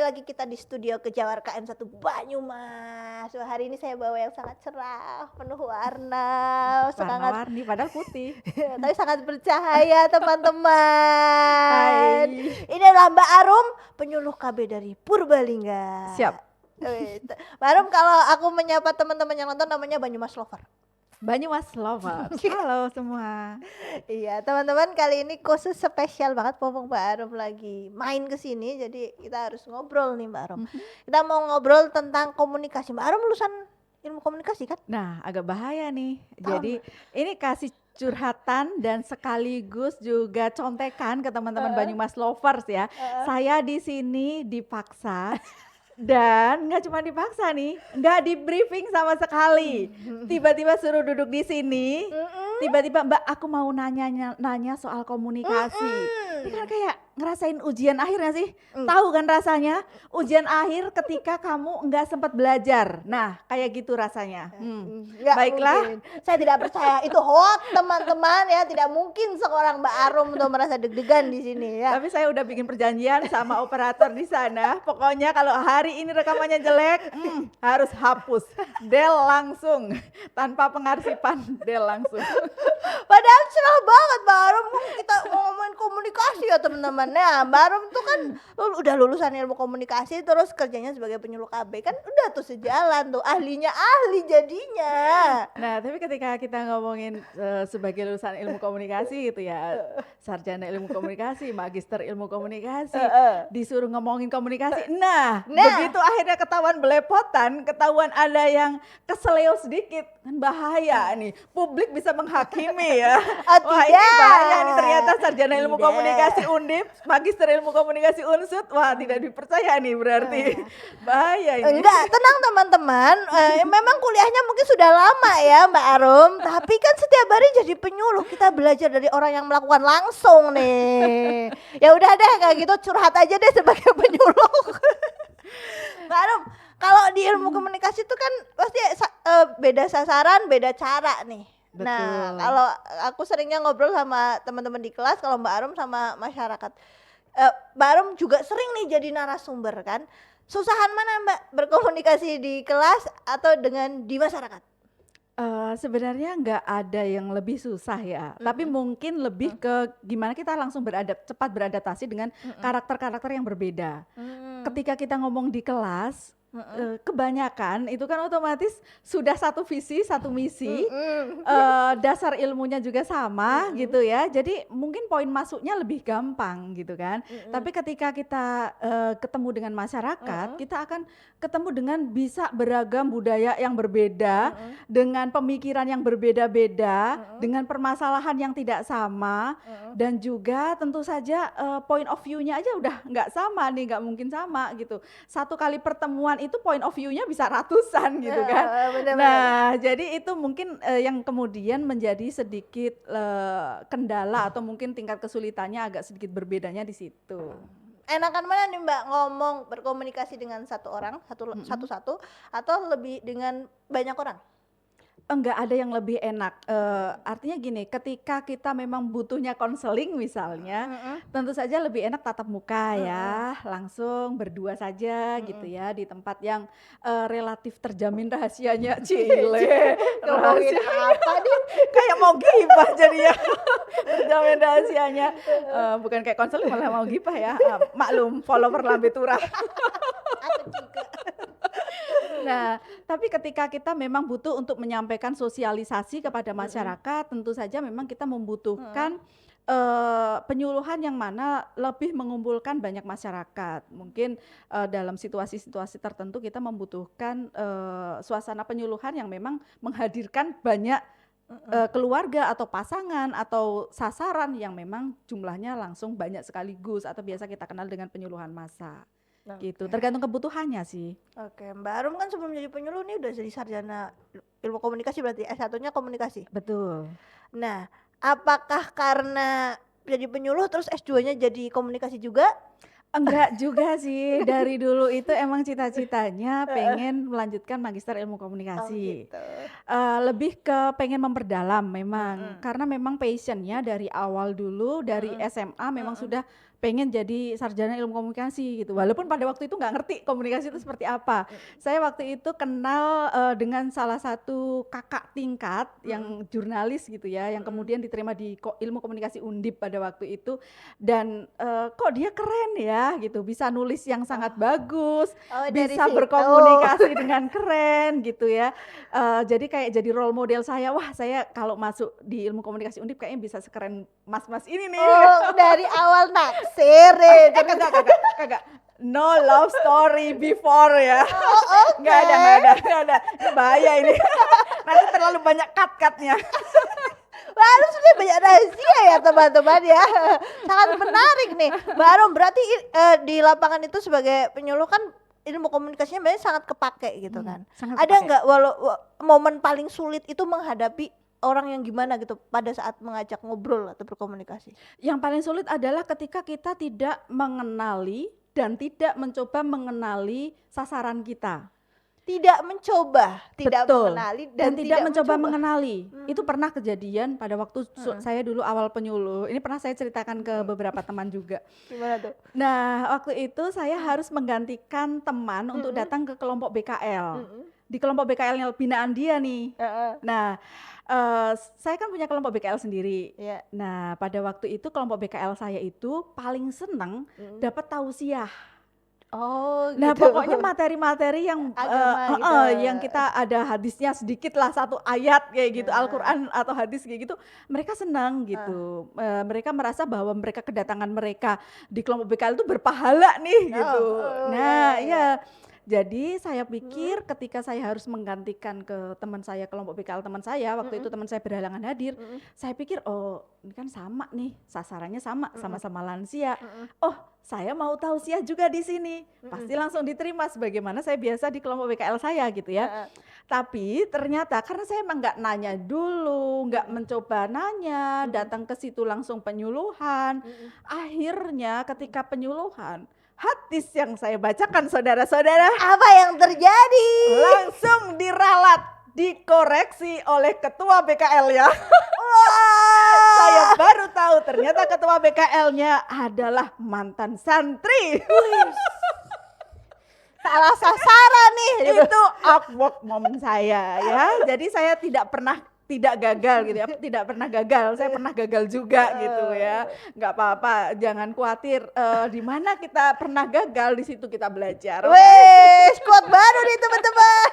lagi kita di studio Kejawar KM1 Banyumas. Wah, hari ini saya bawa yang sangat cerah, penuh warna, sangat Warna-warni padahal putih. tapi sangat bercahaya teman-teman. Hai. Ini adalah Mbak Arum, penyuluh KB dari Purbalingga. Siap. Mbak Arum, kalau aku menyapa teman-teman yang nonton namanya Banyumas Lover. Banyumas Lovers. Halo semua. Iya, teman-teman, kali ini khusus spesial banget mumpung Mbak Arum lagi main ke sini, jadi kita harus ngobrol nih Mbak Arum. Kita mau ngobrol tentang komunikasi. Mbak Arum lulusan ilmu komunikasi kan? Nah, agak bahaya nih. Jadi ini kasih curhatan dan sekaligus juga contekan ke teman-teman Banyumas Lovers ya. Saya di sini dipaksa dan nggak cuma dipaksa nih, nggak di briefing sama sekali. Tiba-tiba suruh duduk di sini, tiba-tiba Mbak aku mau nanya soal komunikasi. Ini kan kayak ngerasain ujian akhir gak sih? Tahu kan rasanya? Ujian akhir ketika kamu nggak sempat belajar. Nah, kayak gitu rasanya. Baiklah. Mungkin. Saya tidak percaya itu hoax teman-teman ya. Tidak mungkin seorang Mbak Arum tuh merasa deg-degan di sini ya. Tapi saya udah bikin perjanjian sama operator di sana. Pokoknya kalau hari ini rekamannya jelek, harus hapus. Del langsung, tanpa pengarsipan, del langsung. Padahal cerah banget Mbak Arum, kita mau ngomongin komunikasi ya teman-teman. Nah, Mbak Arum tuh kan udah lulusan ilmu komunikasi terus kerjanya sebagai penyuluh KB, kan udah tuh sejalan tuh, ahlinya ahli jadinya. Nah, tapi ketika kita ngomongin sebagai lulusan ilmu komunikasi gitu ya, sarjana ilmu komunikasi, magister ilmu komunikasi, disuruh ngomongin komunikasi. Nah, begitu akhirnya ketahuan belepotan, ketahuan ada yang keseleo sedikit, kan bahaya nih. Publik bisa menghakimi ya. Wah, ini bahaya nih, ternyata sarjana ilmu komunikasi Undip, magister ilmu komunikasi Unsud, wah tidak dipercaya nih berarti. Bahaya ini. Enggak, tenang teman-teman, memang kuliahnya mungkin sudah lama ya Mbak Arum, tapi kan setiap hari jadi penyuluh, kita belajar dari orang yang melakukan langsung nih. Ya udah deh, kayak gitu curhat aja deh sebagai penyuluh. Mbak Arum, kalau di ilmu komunikasi itu kan pasti beda sasaran, beda cara nih. Betul. Nah, kalau aku seringnya ngobrol sama teman-teman di kelas, kalau Mbak Arum sama masyarakat, Mbak Arum juga sering nih jadi narasumber kan. Susahan mana Mbak berkomunikasi di kelas atau dengan di masyarakat? Sebenarnya nggak ada yang lebih susah ya, tapi mungkin lebih ke gimana kita langsung cepat beradaptasi dengan karakter-karakter yang berbeda. Ketika kita ngomong di kelas, kebanyakan itu kan otomatis sudah satu visi, satu misi, dasar ilmunya juga sama gitu ya, jadi mungkin poin masuknya lebih gampang gitu kan. Tapi ketika kita ketemu dengan masyarakat, kita akan ketemu dengan bisa beragam budaya yang berbeda, dengan pemikiran yang berbeda-beda, dengan permasalahan yang tidak sama, dan juga tentu saja point of view-nya aja udah nggak sama nih, nggak mungkin sama gitu. Satu kali pertemuan itu point of view-nya bisa ratusan gitu kan. Nah, jadi itu mungkin yang kemudian menjadi sedikit kendala atau mungkin tingkat kesulitannya agak sedikit berbedanya di situ. Enakan mana nih Mbak ngomong berkomunikasi dengan satu orang, satu-satu, atau lebih dengan banyak orang? Enggak ada yang lebih enak, artinya gini, ketika kita memang butuhnya konseling misalnya, tentu saja lebih enak tatap muka ya, langsung berdua saja gitu ya, di tempat yang relatif terjamin rahasianya. Cile, Ngomongin apa nih? kayak mau gibah jadinya. Terjamin rahasianya, bukan kayak konseling malah mau gibah ya, maklum follower Lambe Turah. Aku juga. Nah, tapi ketika kita memang butuh untuk menyampaikan sosialisasi kepada masyarakat, tentu saja memang kita membutuhkan penyuluhan yang mana lebih mengumpulkan banyak masyarakat. Mungkin dalam situasi-situasi tertentu kita membutuhkan suasana penyuluhan yang memang menghadirkan banyak keluarga atau pasangan atau sasaran yang memang jumlahnya langsung banyak sekaligus atau biasa kita kenal dengan penyuluhan massa. Gitu, tergantung kebutuhannya sih. Oke, Mbak Arum kan sebelum jadi penyuluh nih udah jadi sarjana ilmu komunikasi, berarti S1-nya komunikasi. Betul. Nah, apakah karena jadi penyuluh terus S2-nya jadi komunikasi juga? Enggak juga sih, dari dulu itu emang cita-citanya pengen melanjutkan magister ilmu komunikasi. Oh gitu. Lebih ke pengen memperdalam memang, karena memang passion-nya dari awal dulu, dari SMA memang sudah pengen jadi sarjana ilmu komunikasi gitu. Walaupun pada waktu itu nggak ngerti komunikasi itu seperti apa. Saya waktu itu kenal dengan salah satu kakak tingkat yang jurnalis gitu ya, yang kemudian diterima di ilmu komunikasi Undip pada waktu itu. Dan kok dia keren ya gitu, bisa nulis yang sangat bagus, Oh, dari bisa situ. berkomunikasi dengan keren gitu ya. Jadi kayak jadi role model saya, wah saya kalau masuk di ilmu komunikasi Undip kayaknya bisa sekeren mas-mas ini nih. Oh, dari awal naksir ya. Kagak. No love story before ya. Nggak ada. Ini bahaya ini. Nanti terlalu banyak cut-cutnya. Wah, harus sudah banyak rahasia ya teman-teman ya. Sangat menarik nih. Mbak Arum, berarti di lapangan itu sebagai penyuluh kan ilmu komunikasinya banyak sangat kepake gitu kan. Sangat Ada kepake. nggak momen paling sulit itu menghadapi orang yang gimana gitu pada saat mengajak ngobrol atau berkomunikasi? Yang paling sulit adalah ketika kita tidak mengenali dan tidak mencoba mengenali sasaran kita. Tidak mencoba, tidak Betul. mengenali Dan tidak mencoba mengenali. Itu pernah kejadian pada waktu saya dulu awal penyuluh. Ini pernah saya ceritakan ke beberapa teman juga. Gimana tuh? Nah, waktu itu saya harus menggantikan teman untuk datang ke kelompok BKL. Di kelompok BKL-nya binaan dia nih. Nah, saya kan punya kelompok BKL sendiri. Iya. Nah, pada waktu itu kelompok BKL saya itu paling seneng dapat tausiah. Oh, Nah, gitu. pokoknya materi-materi yang Agama gitu. yang kita ada hadisnya sedikit lah, satu ayat kayak gitu, Al-Quran atau hadis kayak gitu, mereka senang gitu. Mereka merasa bahwa mereka kedatangan mereka di kelompok BKL itu berpahala nih gitu. Nah, ya. Jadi saya pikir ketika saya harus menggantikan ke teman saya, kelompok BKL teman saya, waktu itu teman saya berhalangan hadir, saya pikir oh ini kan sama nih, sasarannya sama-sama lansia. Oh, saya mau tausiah juga di sini. Pasti langsung diterima sebagaimana saya biasa di kelompok BKL saya gitu ya. Tapi ternyata karena saya emang nggak nanya dulu, nggak mencoba nanya, datang ke situ langsung penyuluhan. Akhirnya ketika penyuluhan, hadis yang saya bacakan saudara-saudara Apa yang terjadi? langsung diralat, dikoreksi oleh ketua BKL ya. Saya baru tahu ternyata ketua BKL-nya adalah mantan santri. Salah sasaran nih. Gitu. Itu awkward momen saya ya. Jadi saya tidak pernah tidak gagal gitu ya, tidak pernah gagal, saya pernah gagal juga gitu ya, nggak apa-apa, jangan khawatir, di mana kita pernah gagal di situ kita belajar. Wih, squad baru nih teman-teman.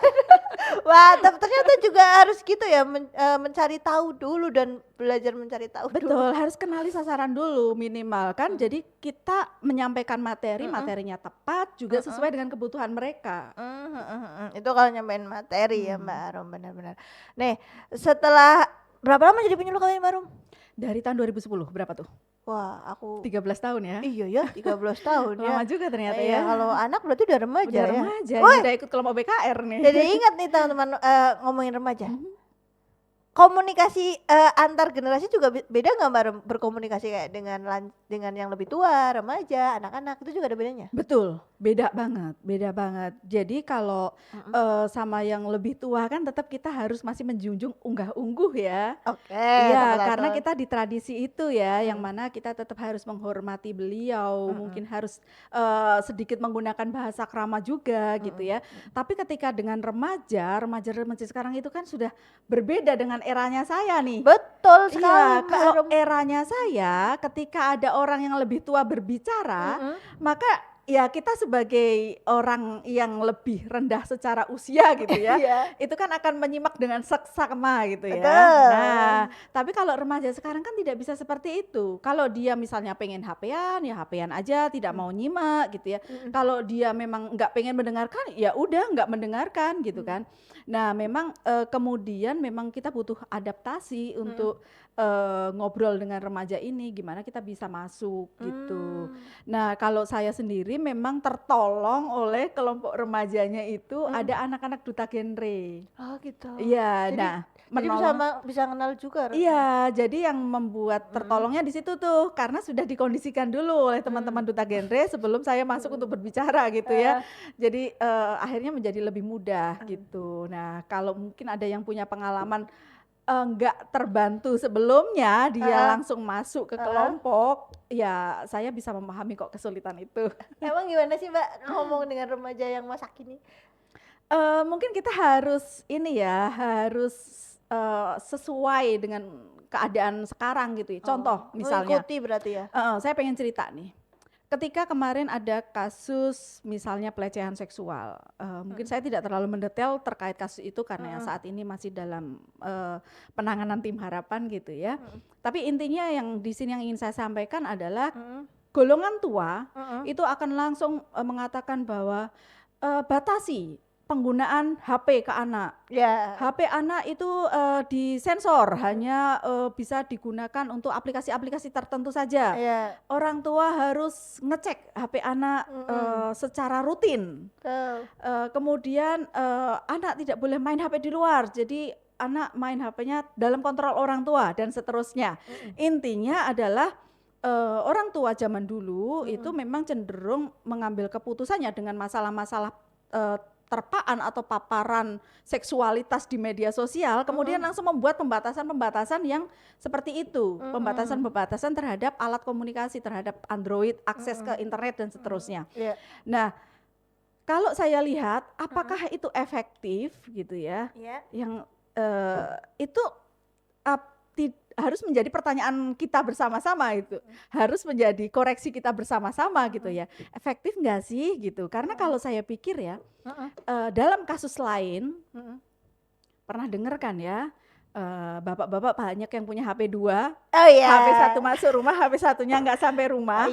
Wah, ternyata juga harus gitu ya, mencari tahu dulu dan belajar mencari tahu dulu. Betul, harus kenali sasaran dulu minimal kan, jadi kita menyampaikan materinya tepat juga sesuai dengan kebutuhan mereka. Itu kalau nyampein materi ya Mbak Arum, benar-benar. Nih, setelah berapa lama jadi penyuluh kalian Mbak Arum? Dari tahun 2010, berapa tuh? Wah, aku 13 tahun ya? iya ya, 13 tahun ya. Lama juga ternyata Iya, ya. kalau anak berarti udah remaja Udah ya. remaja, Woi, udah ikut kelompok BKR nih. jadi ingat nih teman-teman, ngomongin remaja. Komunikasi antar generasi juga beda nggak Mbak Arum, berkomunikasi kayak dengan yang lebih tua, remaja, anak-anak itu juga ada bedanya? Betul, beda banget. Jadi kalau sama yang lebih tua kan tetap kita harus masih menjunjung unggah-ungguh ya. Oke, Iya, betul. karena kita di tradisi itu ya, yang mana kita tetap harus menghormati beliau, mungkin harus sedikit menggunakan bahasa krama juga gitu ya. Tapi ketika dengan remaja sekarang itu kan sudah berbeda dengan eranya saya nih. Betul Iya, sekali Mbak kalau Arum. eranya saya ketika ada orang yang lebih tua berbicara, maka ya kita sebagai orang yang lebih rendah secara usia gitu ya, Iya. itu kan akan menyimak dengan seksama gitu ya. Betul. Nah, tapi kalau remaja sekarang kan tidak bisa seperti itu. Kalau dia misalnya pengen HP-an, ya HP-an aja, tidak mau nyimak gitu ya. Kalau dia memang nggak pengen mendengarkan, ya udah nggak mendengarkan gitu kan. Nah, memang kemudian memang kita butuh adaptasi untuk ngobrol dengan remaja ini, gimana kita bisa masuk gitu. Nah, kalau saya sendiri memang tertolong oleh kelompok remajanya itu ada anak-anak duta genre. Oh gitu. Iya, Jadi- nah Jadi bisa kenal juga. iya, jadi yang membuat tertolongnya di situ tuh karena sudah dikondisikan dulu oleh teman-teman duta genre sebelum saya masuk untuk berbicara gitu ya. Jadi akhirnya menjadi lebih mudah gitu. Nah, sebenarnya. Kalau mungkin ada yang punya pengalaman nggak terbantu sebelumnya, dia langsung masuk ke kelompok, ya saya bisa memahami kok kesulitan itu. Emang gimana sih Mbak ngomong dengan remaja yang masa kini? Mungkin kita harus ini ya, harus sesuai dengan keadaan sekarang gitu ya. Contoh misalnya, Mengikuti berarti ya? saya pengen cerita nih. Ketika kemarin ada kasus misalnya pelecehan seksual, mungkin saya tidak terlalu mendetail terkait kasus itu karena saat ini masih dalam penanganan tim harapan gitu ya. Tapi intinya yang di sini yang ingin saya sampaikan adalah golongan tua itu akan langsung mengatakan bahwa batasi penggunaan HP ke anak. Ya. HP anak itu disensor, hanya bisa digunakan untuk aplikasi-aplikasi tertentu saja. Ya. Orang tua harus ngecek HP anak secara rutin. Kemudian anak tidak boleh main HP di luar, jadi anak main HP-nya dalam kontrol orang tua dan seterusnya. Intinya adalah orang tua zaman dulu itu memang cenderung mengambil keputusannya dengan masalah-masalah terpaan atau paparan seksualitas di media sosial, kemudian langsung membuat pembatasan-pembatasan yang seperti itu, pembatasan-pembatasan terhadap alat komunikasi, terhadap Android, akses ke internet dan seterusnya. Nah, kalau saya lihat apakah itu efektif gitu ya, yang itu harus menjadi pertanyaan kita bersama-sama itu, harus menjadi koreksi kita bersama-sama gitu ya. Efektif nggak sih gitu? Karena kalau saya pikir ya, dalam kasus lain, pernah dengar kan ya, bapak-bapak banyak yang punya HP 2, HP 1 masuk rumah, HP satunya nggak sampai rumah.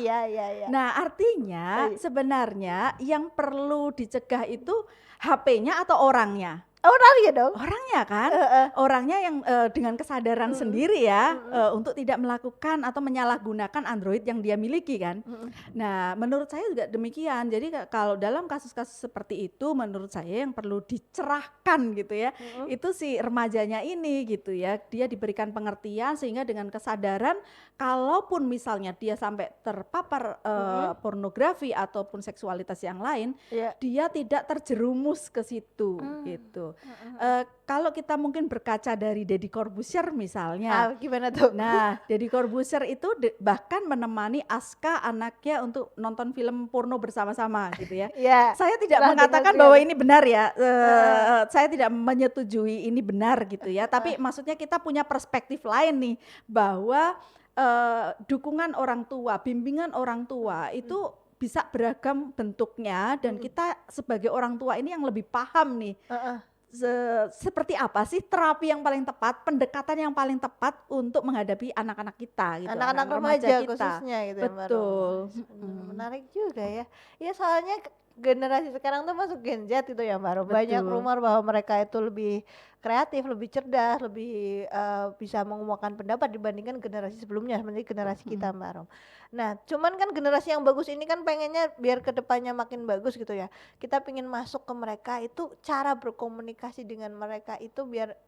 Nah artinya sebenarnya yang perlu dicegah itu HP-nya atau orangnya? Orangnya dong. Orangnya kan, orangnya yang dengan kesadaran sendiri ya, untuk tidak melakukan atau menyalahgunakan Android yang dia miliki kan. Nah menurut saya juga demikian, jadi kalau dalam kasus-kasus seperti itu menurut saya yang perlu dicerahkan gitu ya, itu si remajanya ini gitu ya, dia diberikan pengertian sehingga dengan kesadaran kalaupun misalnya dia sampai terpapar pornografi ataupun seksualitas yang lain, dia tidak terjerumus ke situ gitu. Kalau kita mungkin berkaca dari Deddy Corbuzier misalnya, gimana tuh? Nah, Deddy Corbuzier itu bahkan menemani Aska anaknya untuk nonton film porno bersama-sama gitu ya. Saya tidak mengatakan bahwa ini benar ya, saya tidak menyetujui ini benar gitu ya. Tapi maksudnya kita punya perspektif lain nih bahwa dukungan orang tua, bimbingan orang tua itu bisa beragam bentuknya dan kita sebagai orang tua ini yang lebih paham nih. Seperti apa sih terapi yang paling tepat, pendekatan yang paling tepat untuk menghadapi anak-anak kita gitu, anak-anak remaja khususnya gitu. Betul. Menarik juga ya. Ya soalnya generasi sekarang tuh masuk Gen Z itu ya Mbak Rom. Banyak rumor bahwa mereka itu lebih kreatif, lebih cerdas, lebih bisa mengemukakan pendapat dibandingkan generasi sebelumnya, seperti generasi kita Mbak Rom. Nah cuman kan generasi yang bagus ini kan pengennya biar kedepannya makin bagus gitu ya. Kita pengen masuk ke mereka itu, cara berkomunikasi dengan mereka itu biar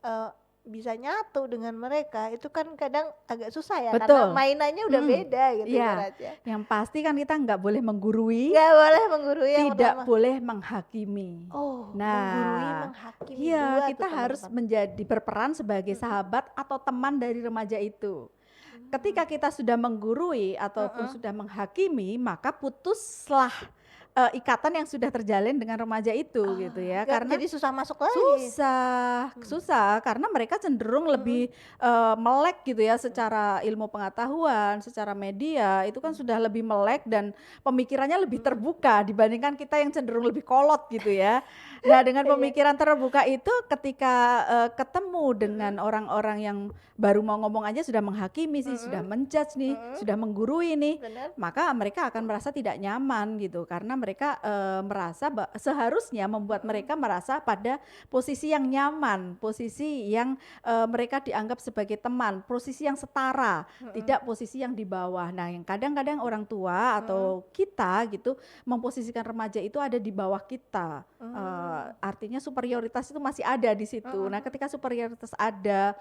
bisa nyatu dengan mereka itu kan kadang agak susah ya. Karena mainannya udah beda gitu ya. Yang pasti kan kita nggak boleh menggurui, nggak boleh menggurui, tidak boleh menghakimi. Menggurui, menghakimi. Iya, kita harus menjadi berperan sebagai sahabat atau teman dari remaja itu. Ketika kita sudah menggurui ataupun sudah menghakimi, maka putuslah ikatan yang sudah terjalin dengan remaja itu gitu ya, karena jadi susah masuk lagi. Susah karena mereka cenderung lebih melek gitu ya, secara ilmu pengetahuan, secara media itu kan sudah lebih melek dan pemikirannya lebih terbuka dibandingkan kita yang cenderung lebih kolot gitu ya. Nah dengan pemikiran terbuka itu ketika ketemu dengan orang-orang yang baru mau ngomong aja sudah menghakimi sih, sudah menjudge nih, sudah menggurui nih, maka mereka akan merasa tidak nyaman gitu, karena mereka merasa seharusnya membuat mereka merasa pada posisi yang nyaman, posisi yang mereka dianggap sebagai teman, posisi yang setara, tidak posisi yang di bawah. Nah yang kadang-kadang orang tua atau kita gitu memposisikan remaja itu ada di bawah kita, artinya superioritas itu masih ada di situ. Nah ketika superioritas ada,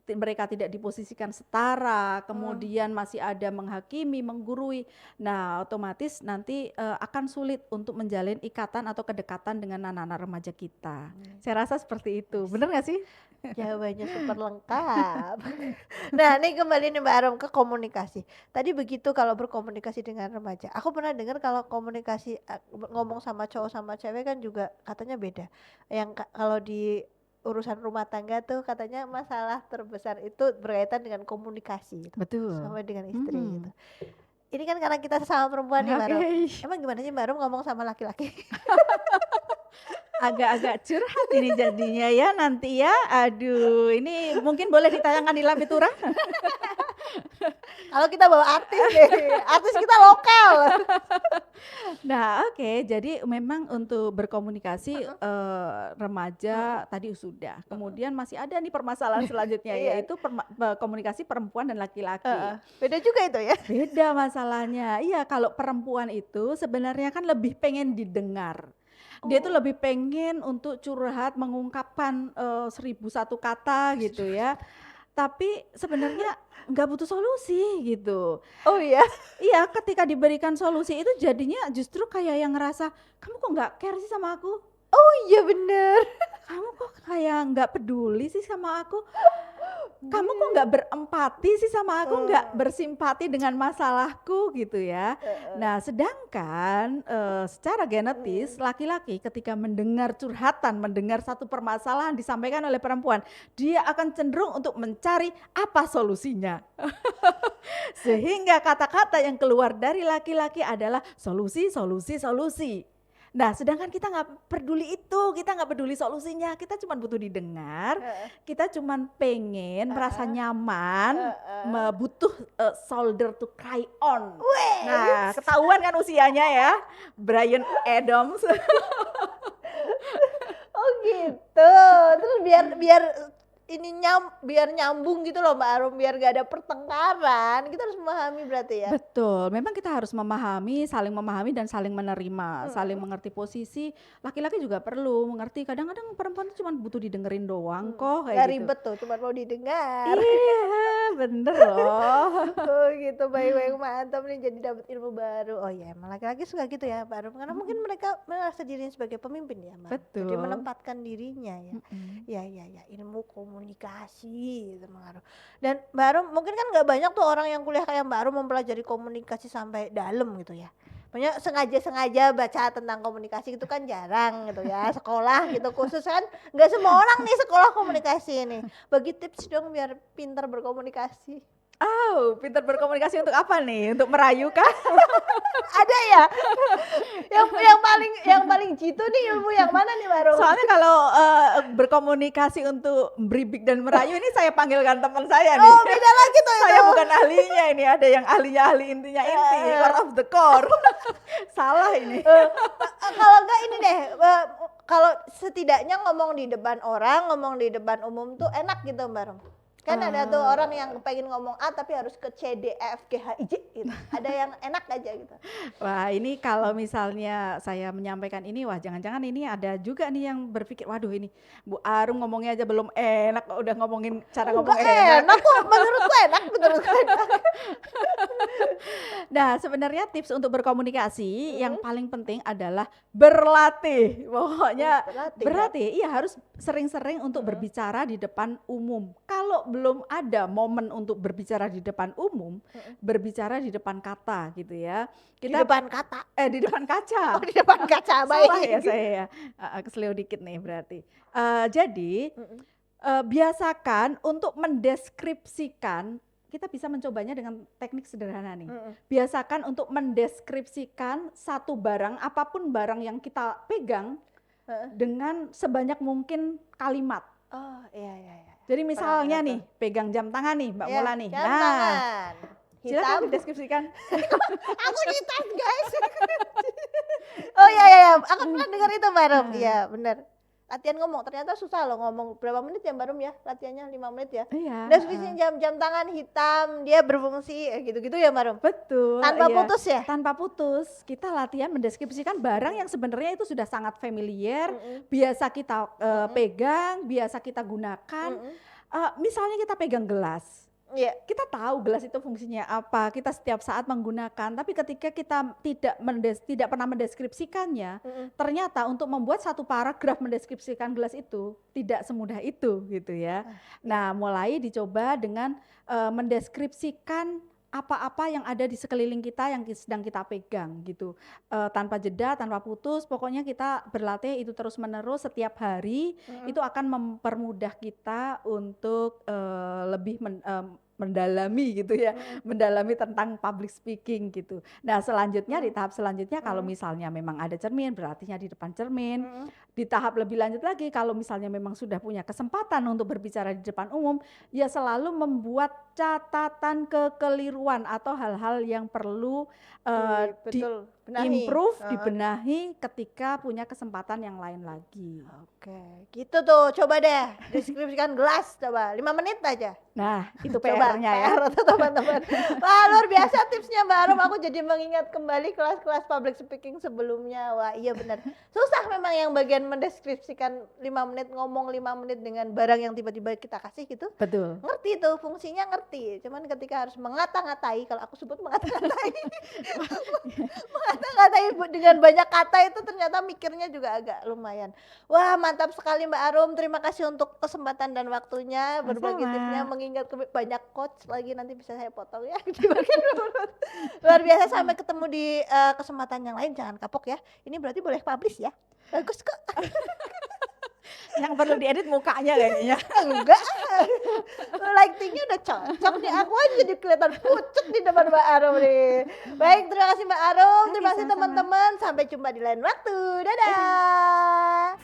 mereka tidak diposisikan setara, kemudian masih ada menghakimi, menggurui, nah otomatis nanti akan sulit sulit untuk menjalin ikatan atau kedekatan dengan anak-anak remaja kita. Saya rasa seperti itu. Bener nggak sih? Jawabannya super lengkap. Nah, ini kembali nih Mbak Arum ke komunikasi. Tadi begitu kalau berkomunikasi dengan remaja. Aku pernah dengar kalau komunikasi ngomong sama cowok sama cewek kan juga katanya beda. Yang kalau di urusan rumah tangga tuh katanya masalah terbesar itu berkaitan dengan komunikasi gitu, Betul. sama dengan istri gitu. Ini kan karena kita sesama perempuan nih Mbak Arum. Emang gimana sih Mbak Arum ngomong sama laki-laki? Agak-agak curhat ini jadinya ya nanti ya. Aduh, ini mungkin boleh ditayangkan di Lambe Turah. Kalau kita bawa artis deh, artis kita lokal. Nah, oke. Jadi memang untuk berkomunikasi remaja tadi sudah. Kemudian masih ada nih permasalahan selanjutnya yaitu komunikasi perempuan dan laki-laki. Beda juga itu ya? Beda masalahnya. Iya, kalau perempuan itu sebenarnya kan lebih pengen didengar. Dia tuh lebih pengen untuk curhat, mengungkapkan 1001 kata gitu ya. Tapi sebenarnya nggak butuh solusi gitu. Oh iya? Iya, ketika diberikan solusi itu jadinya justru kayak yang ngerasa, kamu kok nggak care sih sama aku? Oh iya bener. Kamu kok kayak nggak peduli sih sama aku? Kamu kok nggak berempati sih sama aku, nggak bersimpati dengan masalahku gitu ya. Nah sedangkan secara genetis laki-laki ketika mendengar curhatan, mendengar satu permasalahan disampaikan oleh perempuan, dia akan cenderung untuk mencari apa solusinya. Sehingga kata-kata yang keluar dari laki-laki adalah solusi, solusi, solusi. Nah sedangkan kita nggak peduli itu, kita nggak peduli solusinya, kita cuma butuh didengar, kita cuma pengen merasa nyaman, butuh shoulder to cry on. Nah ketahuan kan usianya ya, Bryan Adams. Oh gitu, terus biar ini biar nyambung gitu loh Mbak Arum, biar gak ada pertengkaran, kita harus memahami berarti ya. Betul, memang kita harus memahami dan saling menerima, saling mengerti posisi. Laki-laki juga perlu mengerti, kadang-kadang perempuan itu cuma butuh didengerin doang kok kayak Gak gitu. ribet tuh, cuma mau didengar. Iya, bener loh. Oh gitu, baik-baik, mantap nih, jadi dapat ilmu baru. Oh ya, emang laki-laki suka gitu ya Mbak Arum, karena mungkin mereka merasa dirinya sebagai pemimpin ya Mbak. Betul. Jadi menempatkan dirinya ya. Ya, ilmu komunikasi gitu Mbak Arum. Dan Mbak Arum mungkin kan nggak banyak tuh orang yang kuliah kayak Mbak Arum mempelajari komunikasi sampai dalam gitu ya. Banyak sengaja baca tentang komunikasi itu kan jarang gitu ya, sekolah gitu khusus kan nggak semua orang nih sekolah komunikasi nih. Bagi tips dong biar pintar berkomunikasi. Oh, pintar berkomunikasi untuk apa nih? Untuk merayu kah? Ada ya? yang paling jitu nih ilmu yang mana nih Mbak Rom? Soalnya kalau berkomunikasi untuk beribik dan merayu ini saya panggilkan teman saya nih. Oh beda lagi tuh itu. Saya bukan ahlinya ini, ada yang ahlinya ahli intinya inti, core of the core. Salah ini. Kalau enggak ini deh, kalau setidaknya ngomong di depan orang, ngomong di depan umum tuh enak gitu Mbak Rom. Kan ada tuh orang yang pengen ngomong A tapi harus ke C, D, E, F, G, H, I, J gitu. Ada yang enak aja gitu. Wah ini kalau misalnya saya menyampaikan ini, wah jangan-jangan ini ada juga nih yang berpikir, waduh ini Bu Arum ngomongnya aja belum enak, kok udah ngomongin cara ngomong enak. Enak kok, menurutku enak. Nah sebenarnya tips untuk berkomunikasi yang paling penting adalah berlatih. Pokoknya berlatih, iya harus sering-sering untuk berbicara di depan umum. Kalau belum ada momen untuk berbicara di depan umum, berbicara di depan kata gitu ya. Kita di depan kata. Di depan kaca. Oh, di depan kaca, baik. Salah ya saya ya. Keselio dikit nih berarti. Jadi biasakan untuk mendeskripsikan, kita bisa mencobanya dengan teknik sederhana nih. Biasakan untuk mendeskripsikan satu barang, apapun barang yang kita pegang dengan sebanyak mungkin kalimat. Oh iya. Jadi misalnya nih, pegang jam tangan nih Mbak Mola nih. Jam tangan. Silakan dideskripsikan. Aku di tas guys. Oh iya, aku pernah dengar itu Mbak Rom. Iya benar. Latihan ngomong, ternyata susah loh ngomong. Berapa menit ya Mbak Rom ya? Latihannya 5 menit ya? Iya. Deskripsi jam tangan hitam, dia berfungsi gitu-gitu ya Mbak Rom? Betul. Tanpa putus ya? Tanpa putus. Kita latihan mendeskripsikan barang yang sebenarnya itu sudah sangat familiar, biasa kita pegang, biasa kita gunakan. Misalnya kita pegang gelas. Iya. Kita tahu gelas itu fungsinya apa, kita setiap saat menggunakan, tapi ketika kita tidak pernah mendeskripsikannya, ternyata untuk membuat satu paragraf mendeskripsikan gelas itu tidak semudah itu gitu ya. Nah, mulai dicoba dengan mendeskripsikan apa-apa yang ada di sekeliling kita yang sedang kita pegang gitu. Tanpa jeda, tanpa putus, pokoknya kita berlatih itu terus-menerus setiap hari, itu akan mempermudah kita untuk lebih mendalami gitu ya, mendalami tentang public speaking gitu. Nah, selanjutnya di tahap selanjutnya kalau misalnya memang ada cermin, berartinya di depan cermin. Di tahap lebih lanjut lagi kalau misalnya memang sudah punya kesempatan untuk berbicara di depan umum, ya selalu membuat catatan kekeliruan atau hal-hal yang perlu Betul, benahi. improve, dibenahi ketika punya kesempatan yang lain lagi. Oke, gitu tuh. Coba deh deskripsikan gelas, coba 5 menit aja. Nah, itu Coba PR-nya ya. PR tuh teman-teman. Wah, luar biasa tipsnya Mbak Arum. Aku jadi mengingat kembali kelas-kelas public speaking sebelumnya. Wah, iya benar. Susah memang yang bagian mendeskripsikan 5 menit, ngomong 5 menit dengan barang yang tiba-tiba kita kasih gitu. Betul. Ngerti tuh, fungsinya ngerti. Cuman ketika harus mengata-ngatai, kalau aku sebut mengata-ngatai. Mengata-ngatai dengan banyak kata itu ternyata mikirnya juga agak lumayan. Wah, mantap sekali Mbak Arum. Terima kasih untuk kesempatan dan waktunya berbagi Sama-sama. tipsnya, mengingat banyak quotes lagi, nanti bisa saya potong ya di bagian mulut. Luar biasa, sampai ketemu di kesempatan yang lain. Jangan kapok ya. Ini berarti boleh publish ya. Bagus kok. Yang perlu diedit mukanya kayaknya. Enggak. Lightingnya udah cocok nih. Aku aja jadi kelihatan pucet di depan Mbak Arum nih. Baik, terima kasih Mbak Arum. Oke, Terima kasih sama-sama. teman-teman. Sampai jumpa di lain waktu. Dadah.